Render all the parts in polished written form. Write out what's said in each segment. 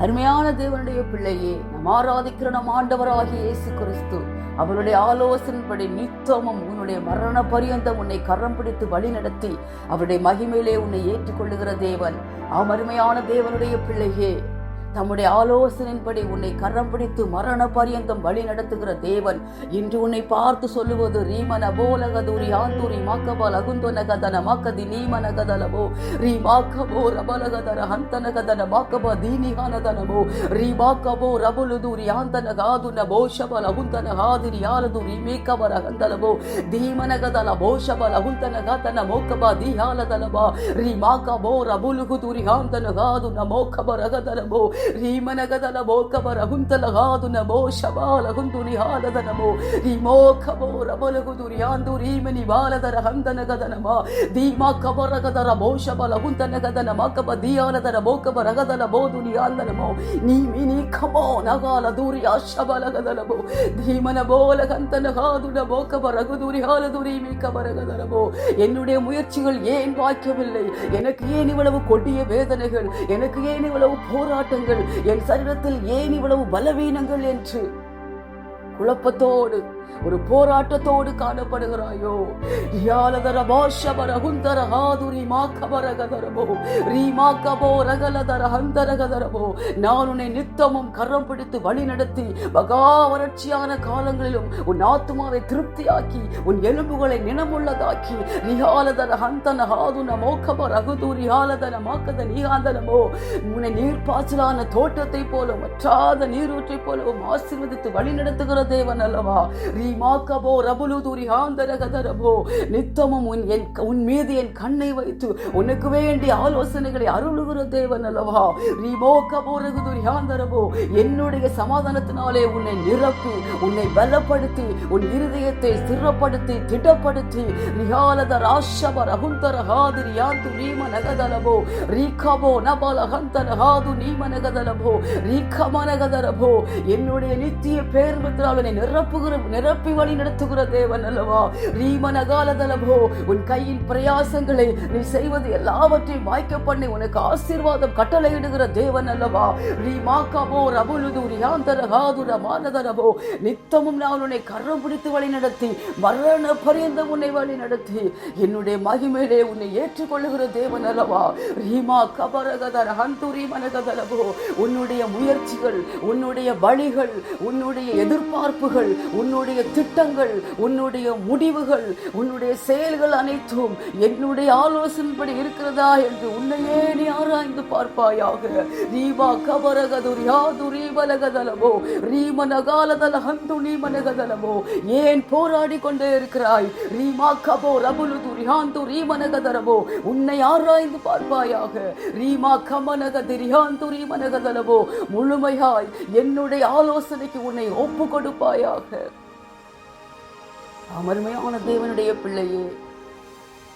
அருமையான தேவனுடைய பிள்ளையே, நம் ஆராதிக்கிற நம் ஆண்டவராகிய இயேசு கிறிஸ்து அவருடைய ஆலோசனைப்படி நித்தமும் உன்னுடைய மரண பரியந்தம் உன்னை கரம் பிடித்து வழி நடத்தி அவருடைய மகிமையிலே உன்னை ஏற்றுக்கொள்ளுகிற தேவன். அருமையான தேவனுடைய பிள்ளையே, தம்முடைய ஆலோசனையின்படி உன்னை கரம் பிடித்து மரண பரியந்தம் வழி நடத்துகிற தேவன் இன்று உன்னை பார்த்து சொல்லுவது ரீமன போலகதூரி ஆந்தூரி மாக்கபால் அகுந்தனகதன மாக்கதி நீமனகதலவோ ரீ மாக்கபோ ரபலகதன ஹந்தனகதன மாக்கபா தீனிகானதனவோ ரீ மாக்கபோ ரபுலுதூரி ஆந்தனகாதுன போஷபல் அகுந்தன ஹாதிரி யாலதூரி மேக்கபர ஹந்தலவோ தீமனகதல போஷபல் அகுந்தனகதன மோக்கபா தீஹாலதலவா ரீ மாக்கபோ ரபுலுகுதூரி ஆந்தனகாதுன மோக்கபரகதலவோ ரீமனகதல மோக்கபர ஹுந்தலகாதுன போஷபால ஹுந்துனி ஹாலதனமோ ரீமோக்கபோ ரபலகுதுரி ஆந்து ரீமனி பாலதர ஹந்தனகதனமா தீமாக்கபரகதர போஷபல ஹுந்தனகதன மாக்கப தீயாலதர மோக்கபரகதல போதுனி ஆந்தனமோ நீமினி கமோ நகால தூரி ஆஷபலகதலமோ தீமன போல ஹந்தனகாதுன மோக்கபரகுதுரி ஹாலதுரி மீக்கபரகதலமோ. என்னுடைய முயற்சிகள் ஏன் வாய்க்கவில்லை? எனக்கு ஏன் இவ்வளவு கொடிய வேதனைகள்? எனக்கு ஏன் இவ்வளவு போராட்டங்கள்? என் சரீரத்தில் ஏன் இவ்வளவு பலவீனங்கள் என்று குழப்பத்தோடு ஒரு போராட்டத்தோடு காணப்படுகிறாயோ? நான் உன்னை நித்தமும் கரம் பிடித்து வழி நடத்தி மகா வறட்சியான காலங்களிலும் உன் ஆத்துமாவை திருப்தியாக்கி உன் எலும்புகளை நினமுள்ளதாக்கி உன்னை நீர்ப்பாய்ச்சலான தோட்டத்தை போலவும் வற்றாத நீரூற்றை போலவும் ஆசீர்வதித்து வழி நடத்துகிற தேவன் அல்லவா? நித்தமும் உன் மீது என் கண்ணை வைத்து உனக்கு வேண்டிய ஆலோசனைகளை அருளுகிற தேவன் அல்லவா? என்னுடைய சமாதானத்தினாலே உன்னை நிரப்பி உன்னை பலப்படுத்தி உன் இருதயத்தை ஸ்திரப்படுத்தி திடப்படுத்தி என்னுடைய நித்திய பேர்வத்தினால் உன்னை நிரப்பி வழி நடத்துகிற தேவன் அல்லவா? ரீமனகாலதலபோ உன் கையின் பிரயாசங்களை நீ செய்வது எல்லாவற்றையும் வாய்க்க பண்ணி உனக்கு ஆசீர்வாதம் கட்டளையிடுகிற தேவன் அல்லவா? ரீமாக்கபோ ரபுலுது ரியாந்தரகாதுர மானதரபோ நித்தமும் நான் உன்னை கரம் பிடித்து வழி நடத்தி மரண பரியந்தம் உன்னை வழி நடத்தி என்னுடைய மகிமையிலே உன்னை ஏற்றுக்கொள்ளுகிற தேவன் அல்லவா? ரீமா கபரகதர ஹந்துரி மனகதலபோ உன்னுடைய முயற்சிகள், உன்னுடைய வழிகள், உன்னுடைய எதிர்பார்ப்புகள், உன்னுடைய திட்டங்கள், உன்னுடைய முடிவுகள், உன்னுடைய செயல்கள் அனைத்தும் என்னுடைய ஆலோசனைப்படி இருக்கிறதா என்று உன்னையே நீ ஆராய்ந்து பார்ப்பாயாக. ரீமா கபரகதுரி யாதுரி பலகதலமோ ரீமனகாலதல ஹந்து நீமனகதலமோ ஏன் போராடி கொண்டே இருக்கிறாய்? ரீமா கபோ ரபுலுதுரி யாந்து ரீமனகதலமோ உன்னை ஆராய்ந்து பார்ப்பாயாக. ரீமா கமனகதிரி யாந்து ரீமனகதலமோ முழுமையாய் என்னுடைய ஆலோசனைக்கு உன்னை ஒப்பு கொடுப்பாயாக. அருமையான தேவனுடைய பிள்ளையே,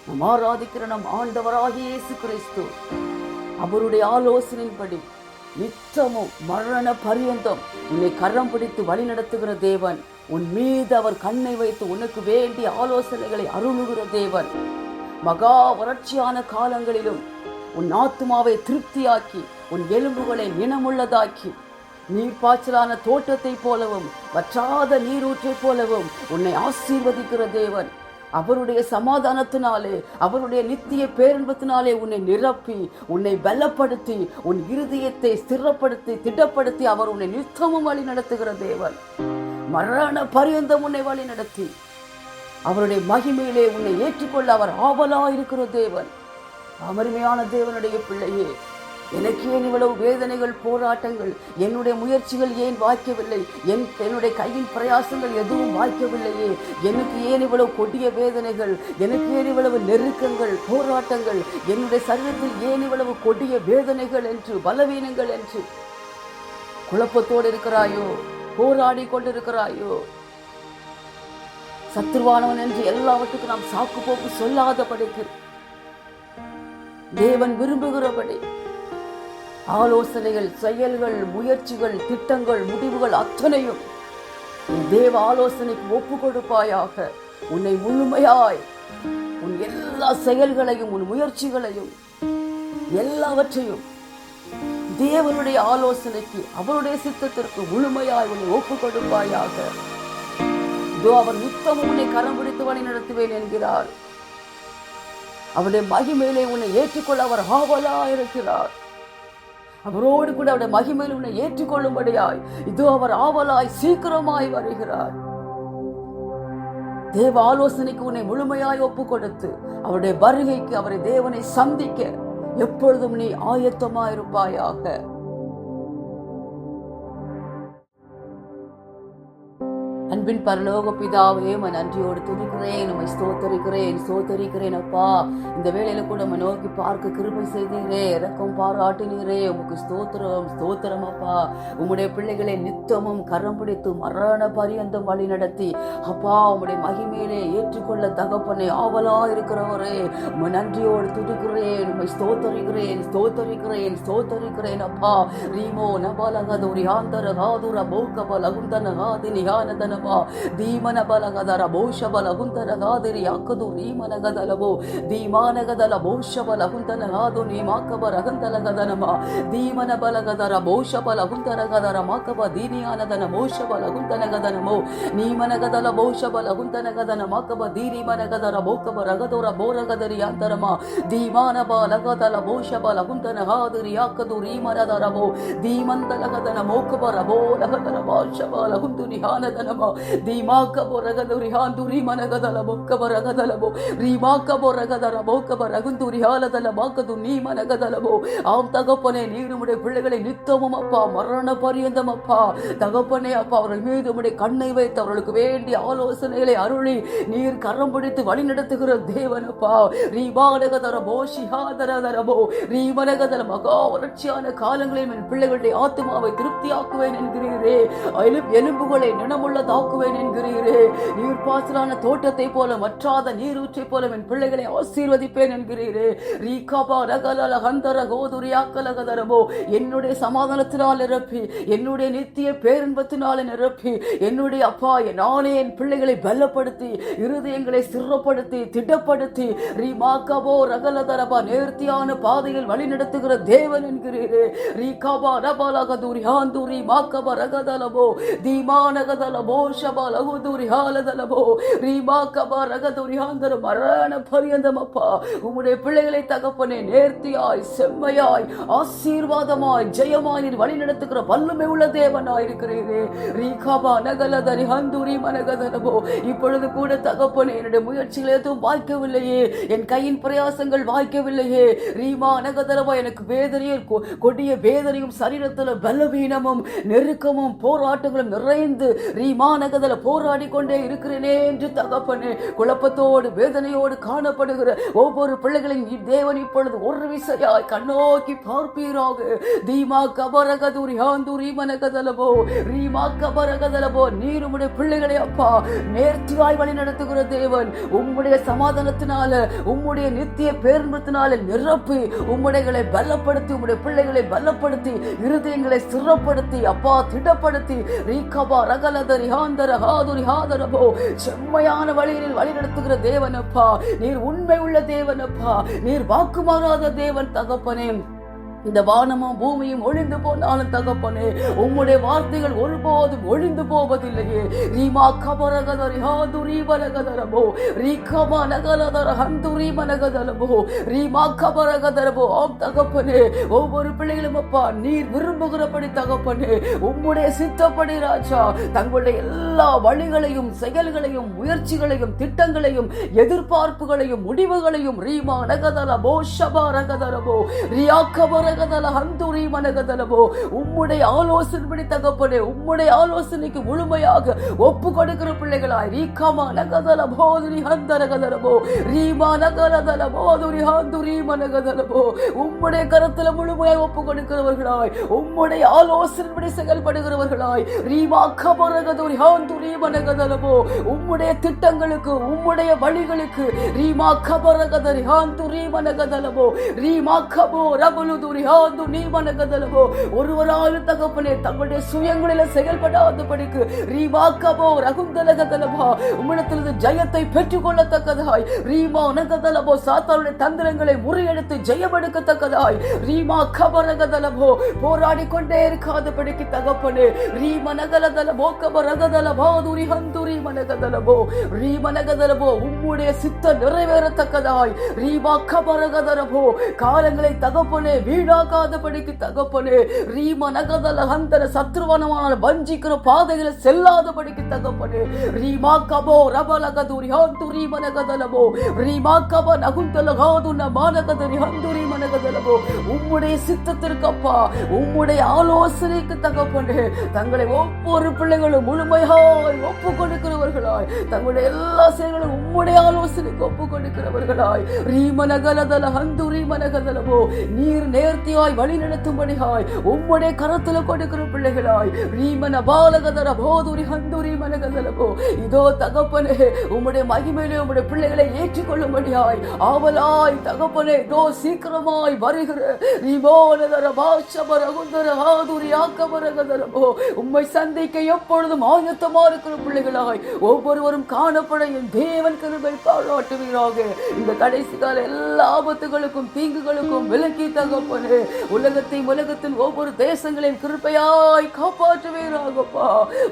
நம் ஆராதிக்கிற நம் ஆண்டவராகிய இயேசு கிறிஸ்து அவருடைய ஆலோசனையின்படி நித்தமும் மரண பரியந்தம் உன்னை கரம் பிடித்து வழி நடத்துகிற தேவன். உன் மீது அவர் கண்ணை வைத்து உனக்கு வேண்டிய ஆலோசனைகளை அருளுகிற தேவன். மகா வறட்சியான காலங்களிலும் உன் ஆத்துமாவை திருப்தியாக்கி உன் எலும்புகளை நினமுள்ளதாக்கி நீர்ப்பாய்ச்சலான தோட்டத்தை போலவும் வற்றாத நீரூற்றை போலவும் உன்னை ஆசீர்வதிக்கிற தேவன். அவருடைய சமாதானத்தினாலே அவருடைய நித்திய பேரன்பத்தினாலே உன்னை நிரப்பி உன்னை பலப்படுத்தி உன் இருதயத்தை ஸ்திரப்படுத்தி திடப்படுத்தி அவர் உன்னை நித்தமும் வழி நடத்துகிற தேவன். மரண பரியந்தம் உன்னை வழி நடத்தி அவருடைய மகிமையிலே உன்னை ஏற்றுக்கொள்ள அவர் ஆவலா இருக்கிற தேவன். அருமையான தேவனுடைய பிள்ளையே, எனக்கு ஏன் இவ்வளவு வேதனைகள், போராட்டங்கள்? என்னுடைய முயற்சிகள் ஏன் வாய்க்கவில்லை? என்னுடைய கையின் பிரயாசங்கள் எதுவும் வாய்க்கவில்லையே? எனக்கு ஏன் இவ்வளவு கொடிய வேதனைகள்? எனக்கு ஏன் இவ்வளவு நெருக்கங்கள், போராட்டங்கள்? என்னுடைய சரீரத்தில் ஏன் இவ்வளவு கொடிய வேதனைகள் என்று, பலவீனங்கள் என்று குழப்பத்தோடு இருக்கிறாயோ? போராடி கொண்டிருக்கிறாயோ? சத்துருவானவன் என்று எல்லாவற்றுக்கும் நாம் சாக்கு போக்கு சொல்லாதபடிக்கு தேவன் விரும்புகிறபடி ஆலோசனைகள், செயல்கள், முயற்சிகள், திட்டங்கள், முடிவுகள் அத்தனையும் தேவ ஆலோசனைக்கு ஒப்பு கொடுப்பாயாக. உன்னை முழுமையாய் உன் எல்லா செயல்களையும் உன் முயற்சிகளையும் எல்லாவற்றையும் தேவனுடைய ஆலோசனைக்கு அவருடைய சித்தத்திற்கு முழுமையாய் உன்னை ஒப்பு கொடுப்பாயாக. இதோ அவர் நித்தமும் உன்னை கரம் பிடித்து வழி நடத்துவேன் என்கிறார். அவருடைய மகிமையிலே உன்னை ஏற்றுக்கொள்ள அவர் ஆவலா இருக்கிறார். அவரோடு கூட அவருடைய மகிமையில் உன்னை ஏற்றுக்கொள்ளும்படியாய் இதோ அவர் ஆவலாய் சீக்கிரமாய் வருகிறார். தேவ ஆலோசனைக்கு உன்னை முழுமையாய் ஒப்பு கொடுத்து அவருடைய வருகைக்கு அவரை தேவனை சந்திக்க எப்பொழுதும் நீ ஆயத்தமாயிருப்பாயாக. அன்பின் பரலோக பிதாவே, நன்றியோடு துதிக்கிறேன், உம்மை ஸ்தோத்தரிக்கிறேன் அப்பா. இந்த வேளையில கூட நம்ம நோக்கி பார்க்க கிருபை செய்தீரே, இரக்கம் பாராட்டினீரே, உமக்கு ஸ்தோத்திரம் அப்பா. உம்முடைய பிள்ளைகளை நித்தமும் கரம் பிடித்து மரண பரியந்தம் வழி நடத்தி அப்பா உம்முடைய மகிமையிலே ஏற்றுக்கொள்ள தகப்பனை ஆவலா இருக்கிறவரே, உம்மை நன்றியோடு துதிக்கிறேன், உம்மை ஸ்தோத்தரிக்கிறேன் அப்பா. ரீமோ நபலகதுரி ஆந்தர காதுர போகப லகுந்தன காதினி ஆனதன ದೀಮನ ಬಲಗದರ ಬಹುಶ ಬಲಗುಂತನ ಗಾದಿರಿ ಯಾಕದು ರೀಮನ ಗದಲವೋ ದೀಮಾನಗದಲ ಬಹುಶ ಬಲಗುಂತನ ಗಾದು ನೀ ಮಾಕಬ ರಗಂತಲ ಗದನಮ ದೀಮನ ಬಲಗದರ ಬಹುಶ ಬಲಗುಂತನ ಗದರ ಮಾಕಬ ದೀನಿಯಾನದನ ಬಹುಶ ಬಲಗುಂತನ ಗದನಮೋ ನೀಮನ ಗದಲ ಬಹುಶ ಬಲಗುಂತನ ಗದನ ಮಾಕಬ ದೀರಿಮನ ಗದರ ಬೋಕಬ ರಗದೋರ ಬೋರಗದರಿ ಅಂತರಮ ದೀಮಾನ ಬಲಗದಲ ಬಹುಶ ಬಲಗುಂತನ ಗಾದಿರಿ ಯಾಕದು ರೀಮನದರವೋ ದೀಮಂತಲ ಗದನ ಮೋಕಬ ರಬೋ ಲಗದನ ಭಾಷ ಬಲಗುಂತು ನಿಹಾನದನಮ ದೀಮಾಕಬೋ ರಗದುರಿ ಹಾಂದುರಿ ಮನಗದಲ ಬೊಕ್ಕಬ ರಗದಲಬೋ ರೀಮಾಕಬೋ ರಗದರ ಬೋಕಬ ರಗುಂದುರಿ ಹಾಲದಲ ಮಾಕದು ನೀ ಮನಗದಲಬೋ. ஆம் தகப்பனே, நீர் உம்முடைய பிள்ளைகளை நித்தமும் அப்பா மரண பரியந்தம் அப்பா தகப்பனே அப்பா அவர்கள் மீது உம்முடைய கண்ணை வைத்து அவர்களுக்கு வேண்டிய ஆலோசனைகளை அருளி நீர் கரம் பிடித்து வழி நடத்துகிற தேவன் அப்பா. ரீமானகதரபோ ஷிஹாதரதரபோ ரீமனகதல மகா வறட்சியான காலங்களில் என் பிள்ளைகளுடைய ஆத்மாவை திருப்தியாக்குவேன் என்கிறீரே, எலும்புகளை நினமுள்ளதாக்குவேன் என்கிறீரே. நீர் பாசலான தோட்டத்தை போல மற்றாத நீரூற்றை போல என் பிள்ளைகளை ஆசீர்வதிப்பேன் என்கிறீரே. ரீகாபா ரகலல ஹந்தர கோதுரியாக்கலகதரபோ என்னுடைய சமாதானத்தினால் நிரப்பி என்னுடைய நித்திய பேரின்பத்தினால் நிரப்பி என்னுடைய அப்பா நானே என் பிள்ளைகளை பலப்படுத்தி இருதயங்களை சிறப்படுத்தி திடப்படுத்தி ரீமாக்கபோ ரகலதரபா நேர்த்தியான பாதையில் வழி நடத்துகிற தேவன் என்கிறீரே. ரீகாபா ரபலகதுரி ஹாந்துரி மாக்கப ரகதலபோ தீமானகதலபோ ஷபலகுதுரி ஹாலதலபோ ரீமாக்கபா ரகதுரி ஹாந்தர மரண பரியந்தம் அப்பா உம்முடைய பிள்ளைகளை தகப்பனே நேர்த்தியாய் செம்மையாய் ஆசீர்வாதமாய் ஜெயமாய் நீர் வழி நடத்துகிற வல்லமை உள்ள தேவனாய் இருக்கிறீரே. ரீகாபா நகலதரி ஹந்துரி மனகதலபோ இப்பொழுது கூட தகப்பனே என்னுடைய முயற்சிகள் எதுவும் வாய்க்கவில்லையே, என் கையின் பிரயாசங்கள் வாய்க்கவில்லையே. ரீமா நகதலபா எனக்கு வேதனையும் கொடிய வேதனையும் சரீரத்தில் பலவீனமும் நெருக்கமும் போராட்டங்களும் நிறைந்து ரீமா நகதல போராடி கொண்டே இருக்கிறேனே என்று தகப்பனே குழப்பத்தோடு வேதனையோடு காணப்படுகிற ஒவ்வொரு பிள்ளைகளின் தேவன் இப்பொழுது ஒரு விசையாய் கண்ணோக்கி பார்ப்பீராக. தீமா கபரகதுரி ஹாந்துரி மனகதலபோ ரீமா கபரகதலபோ நீர் உம்முடைய பிள்ளைகளை அப்பா நேர்த்தியாய் வழி நடத்துகிற தேவன். உம்முடைய சமாதானத்தினால உம்முடைய நித்திய பேரின்பத்தினால நிரப்பி உம்முடைகளை பலப்படுத்தி உம்முடைய பிள்ளைகளை பலப்படுத்தி இருதயங்களை சிறப்படுத்தி அப்பா திடப்படுத்தி ரீகபா ரகலதரி ஹாந்தர ஹாதுரி ஹாதரபோ செம்மையான வழியில் வழி நடத்துகிற தேவன் அப்பா. நீர் உண்மை உள்ள தேவன் அப்பா, நீர் வாக்கு மாறாத தேவன் தகப்பனே. இந்த வானமும் பூமியும் ஒழிந்து போனாலும் தகப்பனே உம்முடைய வார்த்தைகள் ஒருபோதும் ஒழிந்து போவதில்லையே. ரீமா கபரகதரி ஹாதுரி மனகதரபோ ரீகமா நகலதர ஹந்துரி மனகதலபோ ரீமா கபரகதரபோ. ஆம் தகப்பனே, ஒவ்வொரு பிள்ளைகளும் அப்பா நீர் விரும்புகிறபடி தகப்பனே உம்முடைய சித்தப்படி ராஜா தங்களுடைய எல்லா வழிகளையும் செயல்களையும் முயற்சிகளையும் திட்டங்களையும் எதிர்பார்ப்புகளையும் முடிவுகளையும் ரீமா நகதலபோ ஷபா ரகதரபோ ரியா கபர உம்முடைய ஆலோசனைப்படி தகப்பனே உம்முடைய ஆலோசனைக்கு முழுமையாக ஒப்பு கொடுக்கிற பிள்ளைகளாய் ரீகமா நகதல போதுரி ஹந்தரகதலபோ ரீமா நகலதல போதுரி ஹந்துரி மனகதலபோ உம்முடைய கரத்துல முழுமையாக ஒப்பு கொடுக்கிறவர்களாய் உம்முடைய ஆலோசனைப்படி செயல்படுகிறவர்களாய் ரீமா கபரகதுரி ஹந்துரி மனகதலபோ உம்முடைய திட்டங்களுக்கு உம்முடைய வழிகளுக்கு ரீமா கபரகதரி ஹந்துரி மனகதலபோ ரீமா கபோ ரபலுதுரி துரியாது நீ மனகதலவோ ஒருவராலும் தகப்பனே தங்களுடைய சுயங்களில செயல்படாதபடிக்கு ரீமாக்கபோ ரகுந்தலகதலவா உம்மிடத்திலிருந்து ஜெயத்தை பெற்றுக் கொள்ளத்தக்கதாய் ரீமா நகதலவோ சாத்தானுடைய தந்திரங்களை முறியெடுத்து ஜெயமெடுக்கத்தக்கதாய் ரீமா கபரகதலவோ போராடி கொண்டே இருக்காதபடிக்கு தகப்பனே ரீம நகலதலவோ கபரகதலவோ துரிஹந்துரி மனகதலவோ ரீம நகதலவோ உம்முடைய சித்த நிறைவேறத்தக்கதாய் ரீமா கபரகதலவோ காலங்களை தகப்பனே வீணாக்காதபடிக்கு தகப்பனே ரீம நகதல ஹந்தர சத்ருவனமான வஞ்சிக்கிற பாதைகளை செல்லாதபடிக்கு தகப்பனே ரீமா கபோ ரபலகதுரி ஹந்துரி மனகதலவோ ரீமா கப நகுந்தலகாதுன மானகதரி ஹந்துரி மனகதலவோ உம்முடைய சித்தத்திற்கப்பா உம்முடைய ஆலோசனைக்கு தகப்பனே தங்களை ஒவ்வொரு பிள்ளைகளும் முழுமையாய் ஒப்பு கொடுக்கிறவர்களாய் தங்களுடைய எல்லா செயல்களும் உம்முடைய ஆலோசனைக்கு ஒப்பு கொடுக்கிறவர்களாய் ரீமனகலதல ஹந்துரி மனகதலவோ நீர் நேர்த்தியாய் வழி நடத்தும்படியாய் உம்முடைய கரத்துல கொடுக்கிற பிள்ளைகளாய் ரீமன பாலகதர போதுரி ஹந்துரி மனகதலவோ இதோ தகப்பனே உம்முடைய மகிமையிலே உம்முடைய பிள்ளைகளை ஏற்றுக்கொள்ளும்படியாய் ஆவலாய் தகப்பனே இதோ சீக்கிரமாய் வருகிற ரீமோனதர பாஷபர குந்தர ஆதுரி ஆக்கபரகதலவோ உம்மை சந்திக்க எப்பொழுதும் ஆயத்தமா இருக்கிற பிள்ளைகளாய் ஒவ்வொருவரும் காணப்பட என் தேவன் கிருபை பாராட்டுவீராக இந்த கடைசி கால எல்லா ஆபத்துகளுக்கும் தீங்குகளுக்கும் விலக்கி தகப்பனே உலகத்தில் ஒவ்வொரு தேசங்களையும் கிருபையாய் காப்பாற்றுவீராகப்பா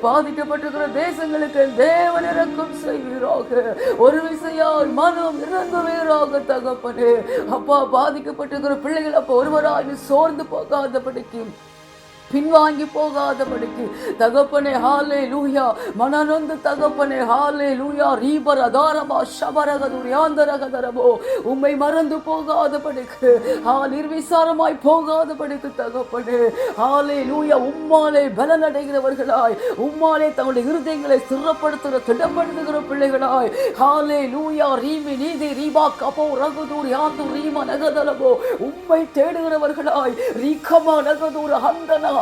பாதிக்கப்பட்டிருக்கிற தேசங்களுக்கு தேவன் இரக்கம் செய்வீராக ஒரு விசையாய் மனம் இறங்குவீராக தகப்பனே அப்பா பாதிக்கப்பட்டிருக்கிற பிள்ளைகள் அப்ப ஒருவராய் சோர்ந்து போகாதபடிக்கு பின்வாங்கி போகாதபடிக்கு தகப்பனே ஹalleluya மனநொந்து தகப்பனே ஹalleluya ரீபர தாரபா ஷபரகதுரி ஆந்தரகதரபோ உம்மை மறந்து போகாதபடிக்கு நிர்விசாரமாய் போகாதபடிக்கு தகப்பனே ஹalleluya உம்மாலே பலனடைகிறவர்களாய் உம்மாலே தங்களுடைய இருதயங்களை ஸ்திரப்படுத்துகிற திடப்படுத்துகிற பிள்ளைகளாய் ஹalleluya ரீமி நீதி ரீபா கபோ ரகுதுரி ஆந்து ரீம நகதலபோ உம்மை தேடுகிறவர்களாய் ரீகமா நகதுர ஹந்தன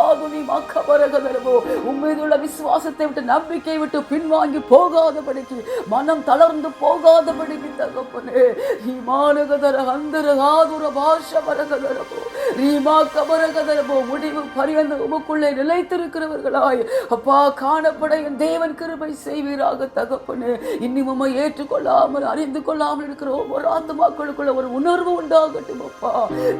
உண்மையுள்ள விசுவாசத்தை விட்டு நம்பிக்கை விட்டு பின்வாங்கி போகாதபடிக்கு மனம் தளர்ந்து போகாதபடிக்கு தகப்பனே முடிவு பரியந்த உமக்குள்ளே நிலைத்திருக்கிறவர்களாய் அப்பா காணப்பட என் தேவன் கிருபை செய்வீராக தகப்பனே இன்னும் உம்மை ஏற்றுக்கொள்ளாமல் அறிந்து கொள்ளாமல் இருக்கிற ஒவ்வொரு ஆத்துமாக்களுக்குள்ள ஒரு உணர்வு உண்டாகட்டும் அப்பா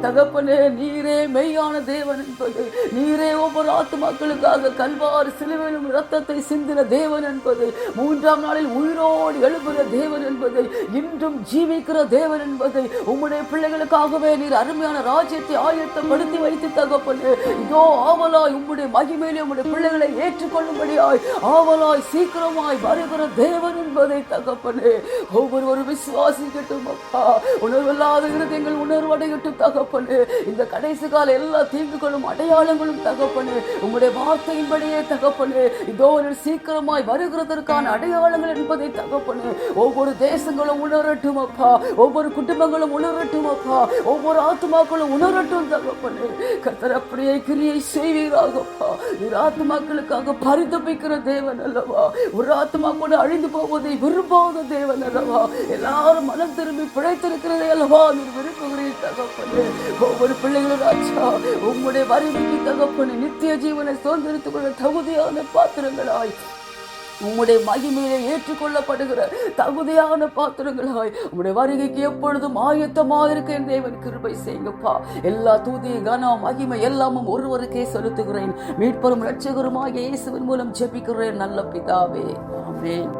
தகப்பனே நீரே மெய்யான தேவன் என்பது நீரே ஒவ்வொரு ஆத்துமாக்களுக்காக கல்வாரி சிலுவையிலும் இரத்தத்தை சிந்தின தேவன் என்பதை மூன்றாம் நாளில் உயிரோடு எழுப்புகிற தேவன் என்பதை இன்றும் ஜீவிக்கிற தேவன் என்பதை உம்முடைய பிள்ளைகளுக்காகவே நீர் அருமையான ராஜ்யத்தை ஆயத்தப்படுத்தி வைத்து தகப்பனே இதோ ஆவலாய் உம்முடைய மகிமையிலே உம்முடைய பிள்ளைகளை ஏற்றுக்கொள்ளும்படியாய் ஆவலாய் சீக்கிரமாய் வருகிற தேவன் என்பதை தகப்பனே ஒவ்வொரு விசுவாசிக்கட்டும் அப்பா உணர்வில்லாத இருதயங்கள் உணர்வடையட்டும் தகப்பனே இந்த கடைசி கால எல்லா தீங்குகளும் அடையாளங்களும் தகப்பனே உம்முடைய வார்த்தையின்படியே தகப்பனே இதோ சீக்கிரமாய் வருகிறதற்கான அடையாளங்கள் என்பதை தகப்பனே ஒவ்வொரு தேசங்களும் உணரட்டும் அப்பா ஒவ்வொரு குடும்பங்களும் உணரட்டும் அப்பா ஒவ்வொரு ஆத்துமாக்களும் உணரட்டும் தகப்பனே கர்த்தர் அப்படியே கிரியை செய்வீராகப்பா நீர் ஆத்துமாக்களுக்காக பரிதபிக்கிற தேவன் அல்லவா ஒரு ஆத்துமா கூட அழிந்து போவதை விரும்பாத தேவன் அல்லவா எல்லாரும் மனம் திரும்பி பிழைத்திருக்கிறதை அல்லவா நீர் விரும்புகிறீர் தகப்பனே ஒவ்வொரு பிள்ளைகளும் ராஜா உம்முடைய வருகைக்கு தகப்பனே நித்திய ஜீவனை சுதந்திரித்துக் கொள்ள தகுதியான பாத்திரங்களாய் உம்முடைய மகிமையிலே ஏற்றுக்கொள்ளப்படுகிற தகுதியான பாத்திரங்களாய் உம்முடைய வருகைக்கு எப்பொழுதும் ஆயத்தமாக இருக்க என் தேவன் கிருபை செய்யுங்கப்பா எல்லா தூதி கனம் மகிமை எல்லாமும் ஒருவருக்கே செலுத்துகிறேன் மீட்பரும் இரட்சகருமாகிய இயேசுவின் மூலம் ஜெபிக்கிறேன் நல்ல பிதாவே ஆமென்.